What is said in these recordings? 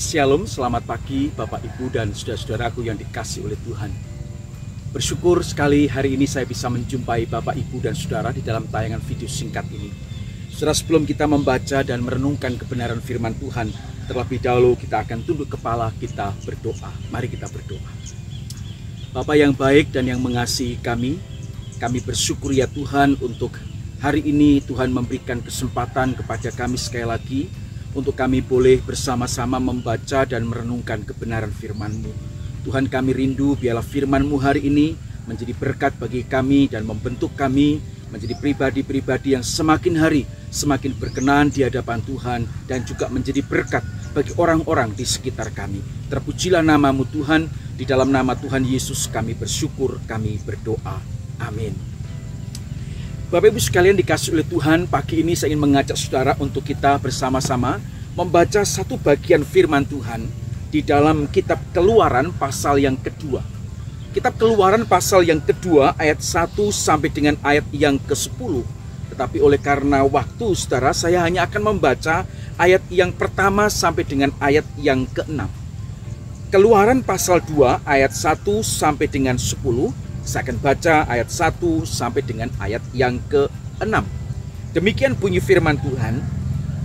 Shalom, selamat pagi Bapak Ibu dan saudara-saudaraku yang dikasihi oleh Tuhan. Bersyukur sekali hari ini saya bisa menjumpai Bapak Ibu dan saudara di dalam tayangan video singkat ini. Saudara, sebelum kita membaca dan merenungkan kebenaran firman Tuhan, terlebih dahulu kita akan tunduk kepala, kita berdoa. Mari kita berdoa. Bapa yang baik dan yang mengasihi kami bersyukur ya Tuhan untuk hari ini Tuhan memberikan kesempatan kepada kami sekali lagi untuk kami boleh bersama-sama membaca dan merenungkan kebenaran firman-Mu. Tuhan, kami rindu biarlah firman-Mu hari ini menjadi berkat bagi kami dan membentuk kami menjadi pribadi-pribadi yang semakin hari semakin berkenan di hadapan Tuhan dan juga menjadi berkat bagi orang-orang di sekitar kami. Terpujilah nama-Mu Tuhan, di dalam nama Tuhan Yesus kami bersyukur, kami berdoa. Amin. Bapak Ibu sekalian dikasihi oleh Tuhan, pagi ini saya ingin mengajak saudara untuk kita bersama-sama membaca satu bagian firman Tuhan di dalam kitab Keluaran pasal yang kedua. Kitab Keluaran pasal yang kedua ayat 1 sampai dengan ayat yang ke-10. Tetapi oleh karena waktu saudara, saya hanya akan membaca ayat yang pertama sampai dengan ayat yang ke-6. Keluaran pasal 2 ayat 1 sampai dengan 10. Saya akan baca ayat 1 sampai dengan ayat yang ke-6. Demikian bunyi firman Tuhan.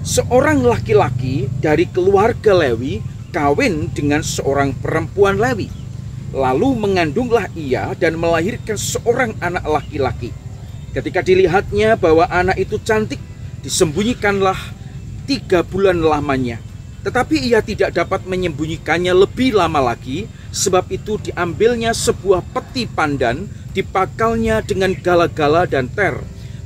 Seorang laki-laki dari keluarga Lewi kawin dengan seorang perempuan Lewi. Lalu mengandunglah ia dan melahirkan seorang anak laki-laki. Ketika dilihatnya bahwa anak itu cantik, disembunyikanlah 3 bulan lamanya. Tetapi ia tidak dapat menyembunyikannya lebih lama lagi. Sebab itu diambilnya sebuah peti pandan, dipakalnya dengan gala-gala dan ter.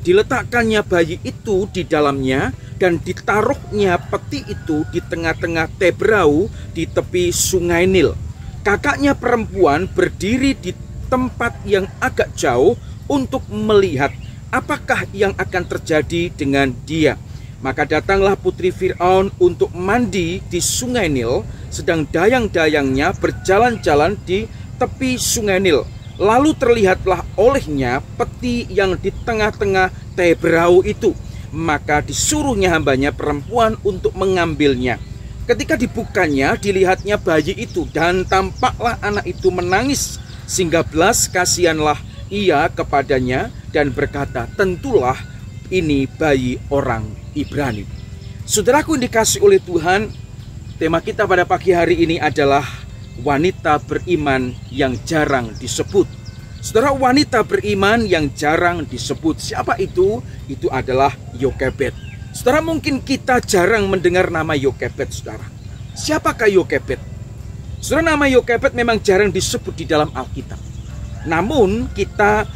Diletakkannya bayi itu di dalamnya dan ditaruhnya peti itu di tengah-tengah Tebrau di tepi sungai Nil. Kakaknya perempuan berdiri di tempat yang agak jauh untuk melihat apakah yang akan terjadi dengan dia. Maka datanglah putri Fir'aun untuk mandi di sungai Nil, sedang dayang-dayangnya berjalan-jalan di tepi sungai Nil. Lalu terlihatlah olehnya peti yang di tengah-tengah Tebrau itu. Maka disuruhnya hambanya perempuan untuk mengambilnya. Ketika dibukanya, dilihatnya bayi itu, dan tampaklah anak itu menangis, sehingga belas kasihanlah ia kepadanya dan berkata, tentulah ini bayi orang Ibrani. Saudaraku yang dikasihi oleh Tuhan, tema kita pada pagi hari ini adalah wanita beriman yang jarang disebut. Saudara, wanita beriman yang jarang disebut. Siapa itu? Itu adalah Yokebed. Saudara, mungkin kita jarang mendengar nama Yokebed, saudara. Siapakah Yokebed? Saudara, nama Yokebed memang jarang disebut di dalam Alkitab. Namun kita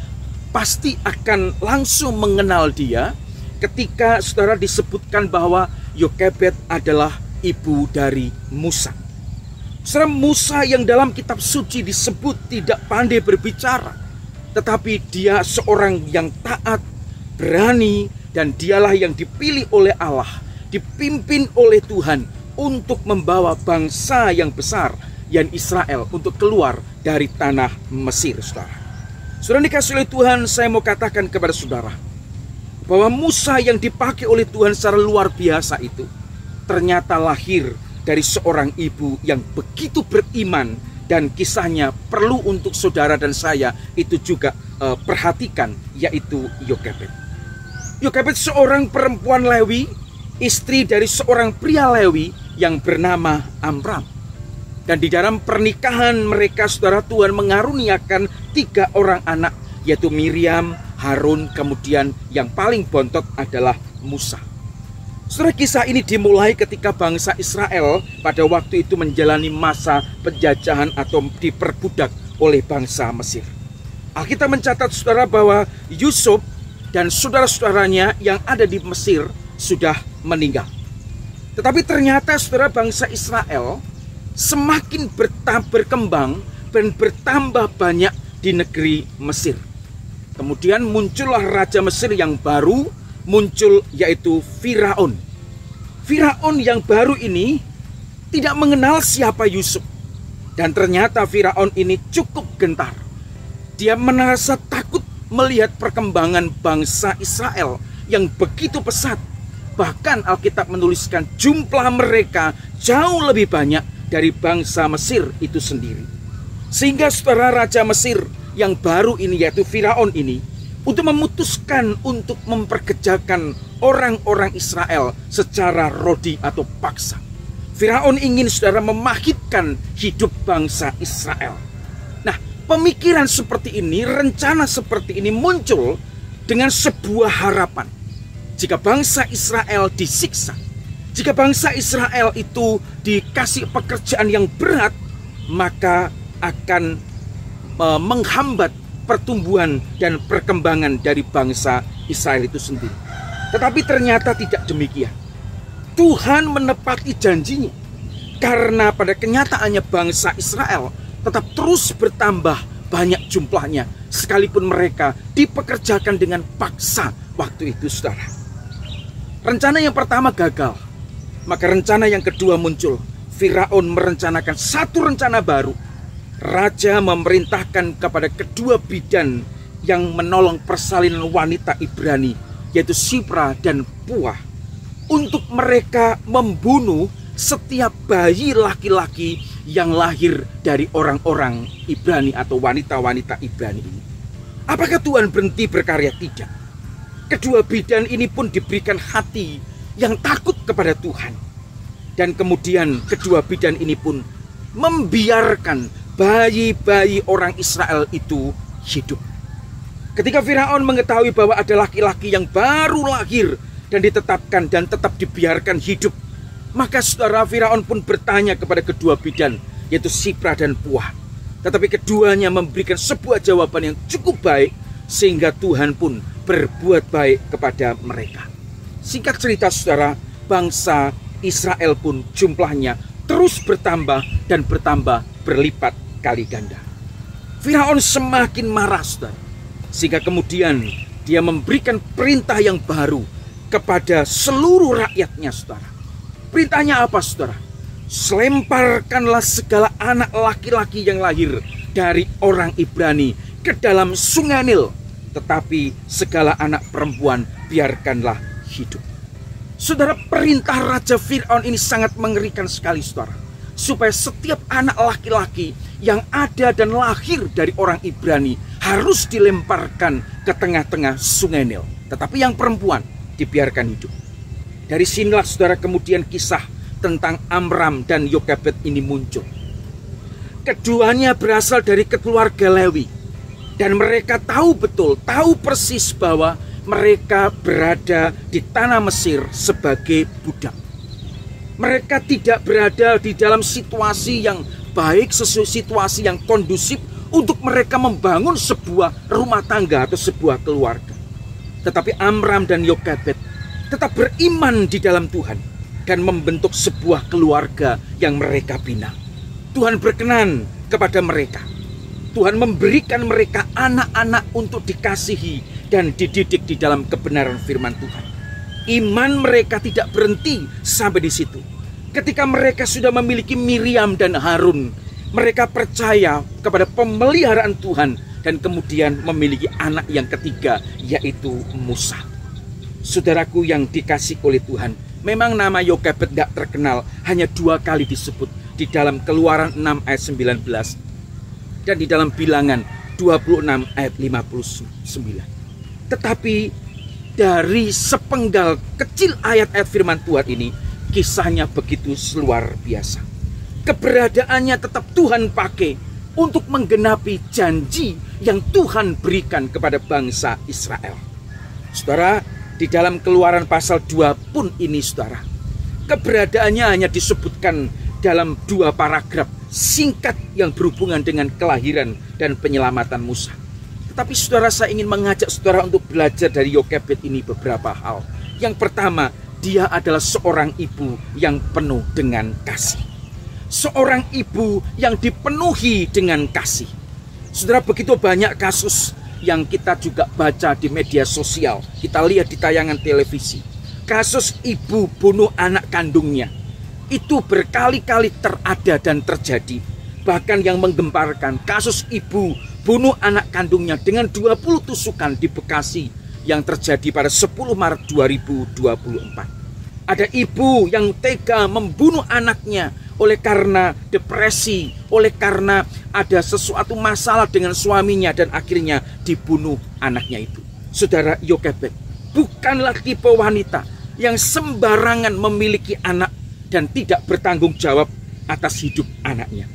pasti akan langsung mengenal dia ketika saudara disebutkan bahwa Yokebed adalah ibu dari Musa. Saudara, Musa yang dalam kitab suci disebut tidak pandai berbicara, tetapi dia seorang yang taat, berani, dan dialah yang dipilih oleh Allah, dipimpin oleh Tuhan untuk membawa bangsa yang besar, yang Israel, untuk keluar dari tanah Mesir, saudara. Saudara dikasihi oleh Tuhan, saya mau katakan kepada saudara bahwa Musa yang dipakai oleh Tuhan secara luar biasa itu ternyata lahir dari seorang ibu yang begitu beriman, dan kisahnya perlu untuk saudara dan saya itu juga perhatikan, yaitu Yokebed. Yokebed seorang perempuan Lewi, istri dari seorang pria Lewi yang bernama Amram. Dan di dalam pernikahan mereka, saudara, Tuhan mengaruniakan 3 orang anak, yaitu Miriam, Harun, kemudian yang paling bontot adalah Musa. Saudara, kisah ini dimulai ketika bangsa Israel pada waktu itu menjalani masa penjajahan atau diperbudak oleh bangsa Mesir. Alkitab mencatat, saudara, bahwa Yusuf dan saudara-saudaranya yang ada di Mesir sudah meninggal. Tetapi ternyata, saudara, bangsa Israel semakin berkembang dan bertambah banyak di negeri Mesir. Kemudian muncullah raja Mesir yang baru muncul, yaitu Firaun. Firaun yang baru ini tidak mengenal siapa Yusuf. Dan ternyata Firaun ini cukup gentar. Dia merasa takut melihat perkembangan bangsa Israel yang begitu pesat. Bahkan Alkitab menuliskan jumlah mereka jauh lebih banyak dari bangsa Mesir itu sendiri. Sehingga saudara, Raja Mesir yang baru ini, yaitu Firaun ini, untuk memutuskan untuk memperkejakan orang-orang Israel secara rodi atau paksa. Firaun ingin, saudara, memahitkan hidup bangsa Israel. Nah, pemikiran seperti ini, rencana seperti ini muncul dengan sebuah harapan. Jika bangsa Israel disiksa, jika bangsa Israel itu dikasih pekerjaan yang berat, maka akan menghambat pertumbuhan dan perkembangan dari bangsa Israel itu sendiri. Tetapi ternyata tidak demikian. Tuhan menepati janjinya, karena pada kenyataannya bangsa Israel tetap terus bertambah banyak jumlahnya, sekalipun mereka dipekerjakan dengan paksa waktu itu, saudara. Rencana yang pertama gagal, maka rencana yang kedua muncul. Firaun merencanakan satu rencana baru. Raja memerintahkan kepada kedua bidan yang menolong persalinan wanita Ibrani, yaitu Shipra dan Puah, untuk mereka membunuh setiap bayi laki-laki yang lahir dari orang-orang Ibrani atau wanita-wanita Ibrani ini. Apakah Tuhan berhenti berkarya? Tidak. Kedua bidan ini pun diberikan hati yang takut kepada Tuhan. Dan kemudian kedua bidan ini pun membiarkan bayi-bayi orang Israel itu hidup. Ketika Firaun mengetahui bahwa ada laki-laki yang baru lahir dan ditetapkan dan tetap dibiarkan hidup, maka saudara, Firaun pun bertanya kepada kedua bidan, yaitu Shipra dan Puah. Tetapi keduanya memberikan sebuah jawaban yang cukup baik, sehingga Tuhan pun berbuat baik kepada mereka. Singkat cerita, saudara, bangsa Israel pun jumlahnya terus bertambah dan bertambah berlipat kali ganda. Firaun semakin marah, saudara, sehingga kemudian dia memberikan perintah yang baru kepada seluruh rakyatnya, saudara. Perintahnya apa, saudara? Lemparkanlah segala anak laki-laki yang lahir dari orang Ibrani ke dalam sungai Nil, tetapi segala anak perempuan biarkanlah hidup. Saudara, perintah Raja Firaun ini sangat mengerikan sekali, saudara. Supaya setiap anak laki-laki yang ada dan lahir dari orang Ibrani harus dilemparkan ke tengah-tengah sungai Nil, tetapi yang perempuan dibiarkan hidup. Dari sinilah, saudara, kemudian kisah tentang Amram dan Yokebed ini muncul. Keduanya berasal dari keluarga Lewi, dan mereka tahu betul, tahu persis bahwa mereka berada di tanah Mesir sebagai budak. Mereka tidak berada di dalam situasi yang baik, situasi yang kondusif untuk mereka membangun sebuah rumah tangga atau sebuah keluarga. Tetapi Amram dan Yokebed tetap beriman di dalam Tuhan dan membentuk sebuah keluarga yang mereka bina. Tuhan berkenan kepada mereka. Tuhan memberikan mereka anak-anak untuk dikasihi dan dididik di dalam kebenaran firman Tuhan. Iman mereka tidak berhenti sampai di situ. Ketika mereka sudah memiliki Miriam dan Harun, mereka percaya kepada pemeliharaan Tuhan dan kemudian memiliki anak yang ketiga, yaitu Musa. Saudaraku yang dikasih oleh Tuhan, memang nama Yokebed tidak terkenal, hanya 2 kali disebut di dalam Keluaran 6 ayat 19 dan di dalam Bilangan 26 ayat 59. Tetapi dari sepenggal kecil ayat-ayat firman Tuhan ini, kisahnya begitu luar biasa. Keberadaannya tetap Tuhan pakai untuk menggenapi janji yang Tuhan berikan kepada bangsa Israel. Saudara, di dalam Keluaran pasal 2 pun ini, saudara, keberadaannya hanya disebutkan dalam 2 paragraf singkat yang berhubungan dengan kelahiran dan penyelamatan Musa. Tetapi saudara, saya ingin mengajak saudara untuk belajar dari Yokebed ini beberapa hal. Yang pertama, dia adalah seorang ibu yang penuh dengan kasih. Seorang ibu yang dipenuhi dengan kasih. Saudara, begitu banyak kasus yang kita juga baca di media sosial, kita lihat di tayangan televisi. Kasus ibu bunuh anak kandungnya itu berkali-kali terada dan terjadi. Bahkan yang menggemparkan, kasus ibu bunuh anak kandungnya dengan 20 tusukan di Bekasi yang terjadi pada 10 Maret 2024. Ada ibu yang tega membunuh anaknya oleh karena depresi, oleh karena ada sesuatu masalah dengan suaminya dan akhirnya dibunuh anaknya itu. Saudara, Yokebed bukanlah tipe wanita yang sembarangan memiliki anak dan tidak bertanggung jawab atas hidup anaknya.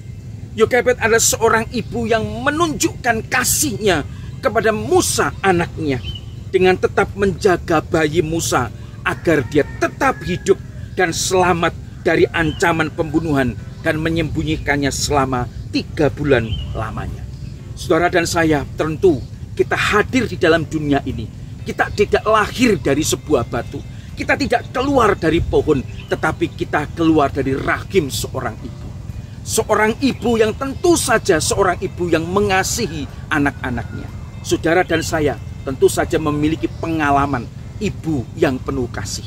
Yokebed adalah seorang ibu yang menunjukkan kasihnya kepada Musa anaknya dengan tetap menjaga bayi Musa agar dia tetap hidup dan selamat dari ancaman pembunuhan dan menyembunyikannya selama 3 bulan lamanya. Saudara dan saya, tentu kita hadir di dalam dunia ini. Kita tidak lahir dari sebuah batu. Kita tidak keluar dari pohon, tetapi kita keluar dari rahim seorang ibu. Seorang ibu yang tentu saja seorang ibu yang mengasihi anak-anaknya. Saudara dan saya tentu saja memiliki pengalaman ibu yang penuh kasih.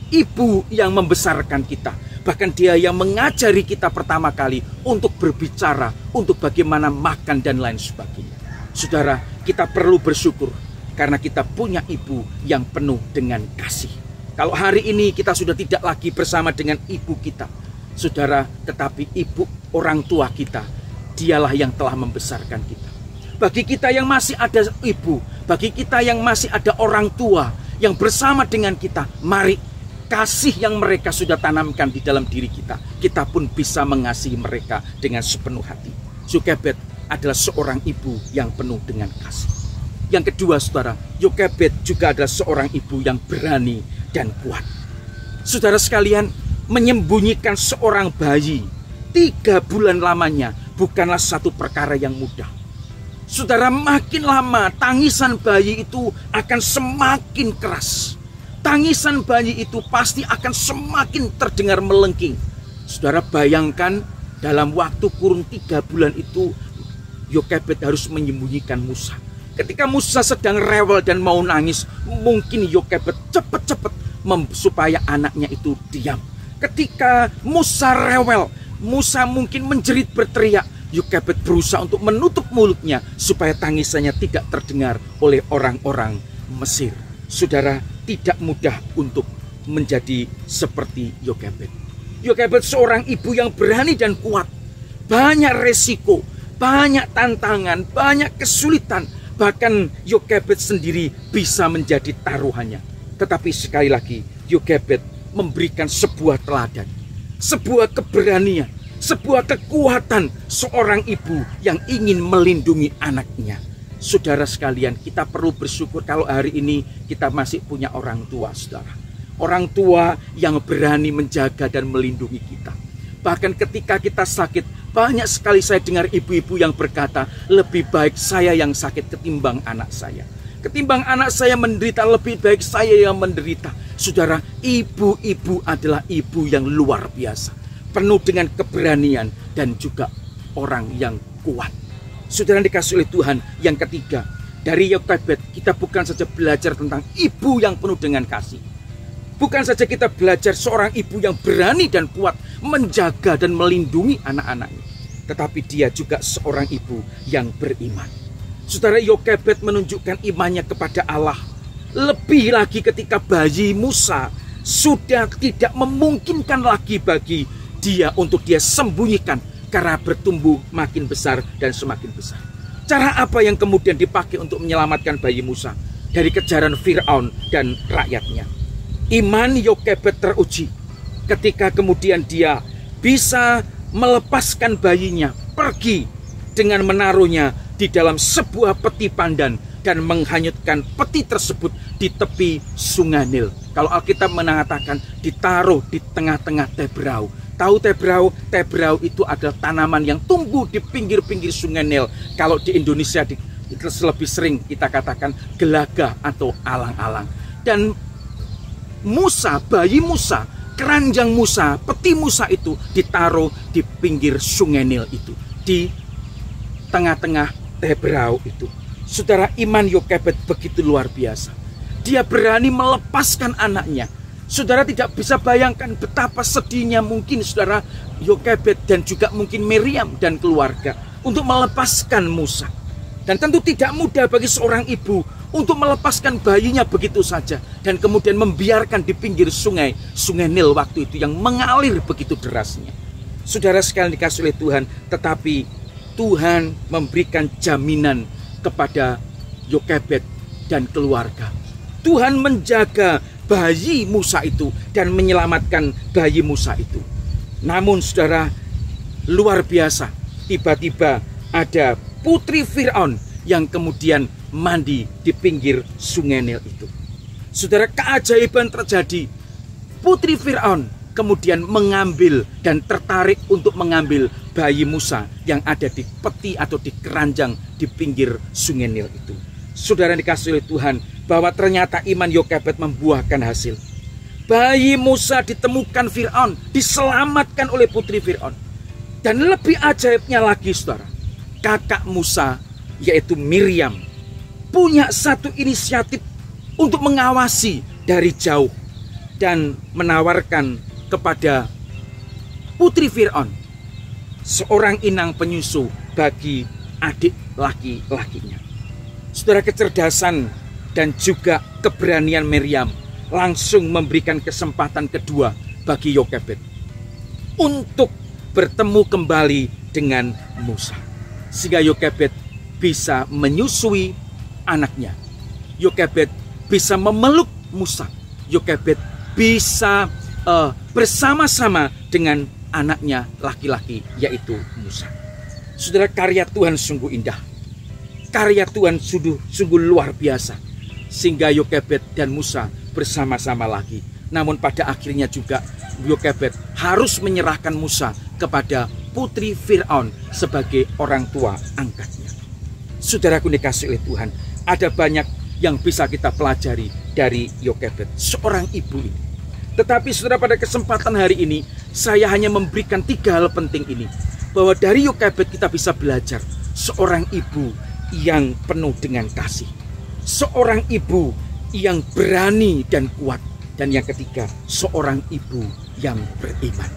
Ibu yang membesarkan kita. Bahkan dia yang mengajari kita pertama kali untuk berbicara, untuk bagaimana makan dan lain sebagainya. Saudara, kita perlu bersyukur karena kita punya ibu yang penuh dengan kasih. Kalau hari ini kita sudah tidak lagi bersama dengan ibu kita, saudara, tetapi ibu orang tua kita, dialah yang telah membesarkan kita. Bagi kita yang masih ada ibu, bagi kita yang masih ada orang tua yang bersama dengan kita, mari kasih yang mereka sudah tanamkan di dalam diri kita, kita pun bisa mengasihi mereka dengan sepenuh hati. Yokebed adalah seorang ibu yang penuh dengan kasih. Yang kedua, saudara, Yokebed juga adalah seorang ibu yang berani dan kuat. Saudara sekalian, menyembunyikan seorang bayi 3 bulan lamanya bukanlah satu perkara yang mudah. Saudara, makin lama tangisan bayi itu akan semakin keras. Tangisan bayi itu pasti akan semakin terdengar melengking. Saudara, bayangkan dalam waktu kurun 3 bulan itu Yokebed harus menyembunyikan Musa. Ketika Musa sedang rewel dan mau nangis, mungkin Yokebed cepat-cepat supaya anaknya itu diam. Ketika Musa rewel, Musa mungkin menjerit berteriak, Yokebed berusaha untuk menutup mulutnya supaya tangisannya tidak terdengar oleh orang-orang Mesir. Saudara, tidak mudah untuk menjadi seperti Yokebed. Yokebed seorang ibu yang berani dan kuat. Banyak resiko, banyak tantangan, banyak kesulitan. Bahkan Yokebed sendiri bisa menjadi taruhannya. Tetapi sekali lagi, Yokebed memberikan sebuah teladan, sebuah keberanian, sebuah kekuatan seorang ibu yang ingin melindungi anaknya. Saudara sekalian, kita perlu bersyukur kalau hari ini kita masih punya orang tua, saudara. Orang tua yang berani menjaga dan melindungi kita. Bahkan ketika kita sakit, banyak sekali saya dengar ibu-ibu yang berkata, lebih baik saya yang sakit ketimbang anak saya. Ketimbang anak saya menderita, lebih baik saya yang menderita. Saudara, ibu-ibu adalah ibu yang luar biasa, penuh dengan keberanian dan juga orang yang kuat. Saudara dikasih oleh Tuhan, yang ketiga, dari Yokebed kita bukan saja belajar tentang ibu yang penuh dengan kasih. Bukan saja kita belajar seorang ibu yang berani dan kuat menjaga dan melindungi anak-anaknya, tetapi dia juga seorang ibu yang beriman. Saudara, Yokebed menunjukkan imannya kepada Allah. Lebih lagi ketika bayi Musa sudah tidak memungkinkan lagi bagi dia untuk dia sembunyikan karena bertumbuh makin besar dan semakin besar. Cara apa yang kemudian dipakai untuk menyelamatkan bayi Musa dari kejaran Firaun dan rakyatnya? Iman Yokebed teruji ketika kemudian dia bisa melepaskan bayinya pergi dengan menaruhnya di dalam sebuah peti pandan dan menghanyutkan peti tersebut di tepi sungai Nil. Kalau Alkitab mengatakan ditaruh di tengah-tengah tebrau. Tahu tebrau? Tebrau itu adalah tanaman yang tumbuh di pinggir-pinggir sungai Nil. Kalau di Indonesia lebih sering kita katakan gelaga atau alang-alang. Dan Musa, bayi Musa, keranjang Musa, peti Musa itu ditaruh di pinggir sungai Nil itu, di tengah-tengah tebrau itu. Saudara, iman Yokebed begitu luar biasa. Dia berani melepaskan anaknya. Saudara tidak bisa bayangkan betapa sedihnya mungkin saudara Yokebed dan juga mungkin Miriam dan keluarga untuk melepaskan Musa. Dan tentu tidak mudah bagi seorang ibu untuk melepaskan bayinya begitu saja dan kemudian membiarkan di pinggir sungai Nil waktu itu yang mengalir begitu derasnya. Saudara sekalian dikasih oleh Tuhan, tetapi Tuhan memberikan jaminan kepada Yokebed dan keluarga. Tuhan menjaga bayi Musa itu dan menyelamatkan bayi Musa itu. Namun saudara, luar biasa, tiba-tiba ada putri Firaun yang kemudian mandi di pinggir sungai Nil itu. Saudara, keajaiban terjadi. Putri Firaun kemudian mengambil dan tertarik untuk mengambil bayi Musa yang ada di peti atau di keranjang di pinggir sungai Nil itu. Saudara dikasih oleh Tuhan, bahwa ternyata iman Yokebed membuahkan hasil. Bayi Musa ditemukan Firaun, diselamatkan oleh putri Firaun. Dan lebih ajaibnya lagi saudara, kakak Musa yaitu Miriam punya satu inisiatif untuk mengawasi dari jauh dan menawarkan kepada putri Firaun seorang inang penyusu bagi adik laki-lakinya. Saudara, kecerdasan dan juga keberanian Miriam langsung memberikan kesempatan kedua bagi Yokebed untuk bertemu kembali dengan Musa, sehingga Yokebed bisa menyusui anaknya. Yokebed bisa memeluk Musa. Yokebed bisa bersama-sama dengan anaknya laki-laki yaitu Musa. Saudara, karya Tuhan sungguh indah. Karya Tuhan sungguh luar biasa. Sehingga Yokebed dan Musa bersama-sama lagi. Namun pada akhirnya juga Yokebed harus menyerahkan Musa kepada putri Firaun sebagai orang tua angkatnya. Saudaraku dikasih oleh Tuhan, ada banyak yang bisa kita pelajari dari Yokebed, seorang ibu ini. Tetapi saudara, pada kesempatan hari ini saya hanya memberikan 3 hal penting ini, bahwa dari Yokebed kita bisa belajar seorang ibu yang penuh dengan kasih, seorang ibu yang berani dan kuat, dan yang ketiga seorang ibu yang beriman.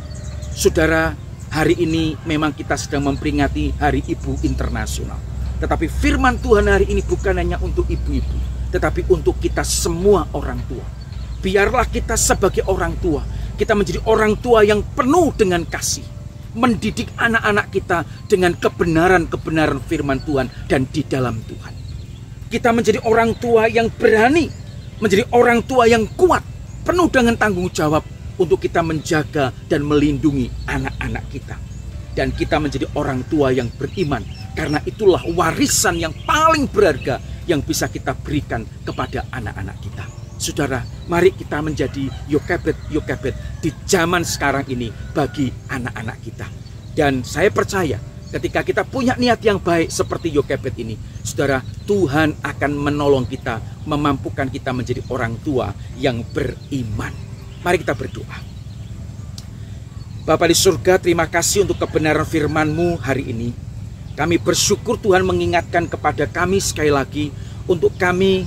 Saudara, hari ini memang kita sedang memperingati Hari Ibu Internasional. Tetapi firman Tuhan hari ini bukan hanya untuk ibu-ibu, tetapi untuk kita semua orang tua. Biarlah kita sebagai orang tua, kita menjadi orang tua yang penuh dengan kasih. Mendidik anak-anak kita dengan kebenaran-kebenaran firman Tuhan dan di dalam Tuhan. Kita menjadi orang tua yang berani, menjadi orang tua yang kuat, penuh dengan tanggung jawab untuk kita menjaga dan melindungi anak-anak kita. Dan kita menjadi orang tua yang beriman, karena itulah warisan yang paling berharga yang bisa kita berikan kepada anak-anak kita. Saudara, mari kita menjadi Yokebed di zaman sekarang ini bagi anak-anak kita. Dan saya percaya ketika kita punya niat yang baik seperti Yokebed ini, saudara, Tuhan akan menolong kita, memampukan kita menjadi orang tua yang beriman. Mari kita berdoa. Bapa di surga, terima kasih untuk kebenaran firman-Mu hari ini. Kami bersyukur Tuhan mengingatkan kepada kami sekali lagi, untuk kami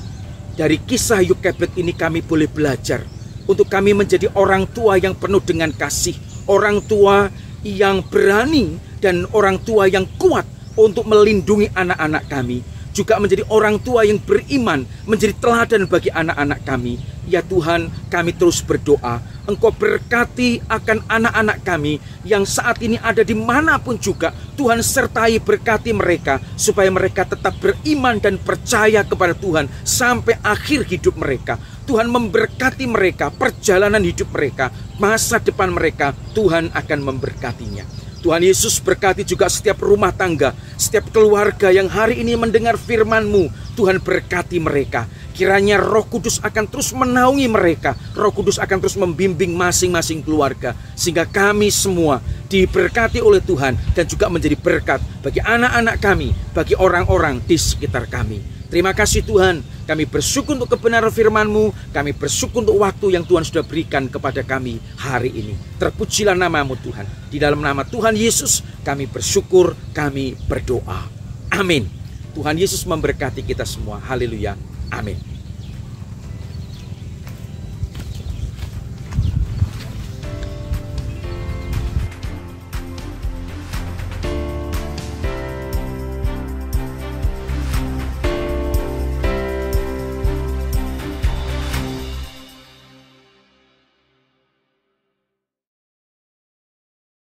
dari kisah Yokebed ini kami boleh belajar. Untuk kami menjadi orang tua yang penuh dengan kasih, orang tua yang berani dan orang tua yang kuat untuk melindungi anak-anak kami. Juga menjadi orang tua yang beriman, menjadi teladan bagi anak-anak kami. Ya Tuhan, kami terus berdoa, Engkau berkati akan anak-anak kami yang saat ini ada dimanapun juga. Tuhan sertai berkati mereka, supaya mereka tetap beriman dan percaya kepada Tuhan sampai akhir hidup mereka. Tuhan memberkati mereka, perjalanan hidup mereka, masa depan mereka, Tuhan akan memberkatinya. Tuhan Yesus berkati juga setiap rumah tangga, setiap keluarga yang hari ini mendengar firman-Mu. Tuhan berkati mereka. Kiranya Roh Kudus akan terus menaungi mereka. Roh Kudus akan terus membimbing masing-masing keluarga, sehingga kami semua diberkati oleh Tuhan dan juga menjadi berkat bagi anak-anak kami, bagi orang-orang di sekitar kami. Terima kasih Tuhan, kami bersyukur untuk kebenaran firman-Mu, kami bersyukur untuk waktu yang Tuhan sudah berikan kepada kami hari ini. Terpujilah nama-Mu Tuhan. Di dalam nama Tuhan Yesus kami bersyukur, kami berdoa. Amin. Tuhan Yesus memberkati kita semua. Haleluya. Amin.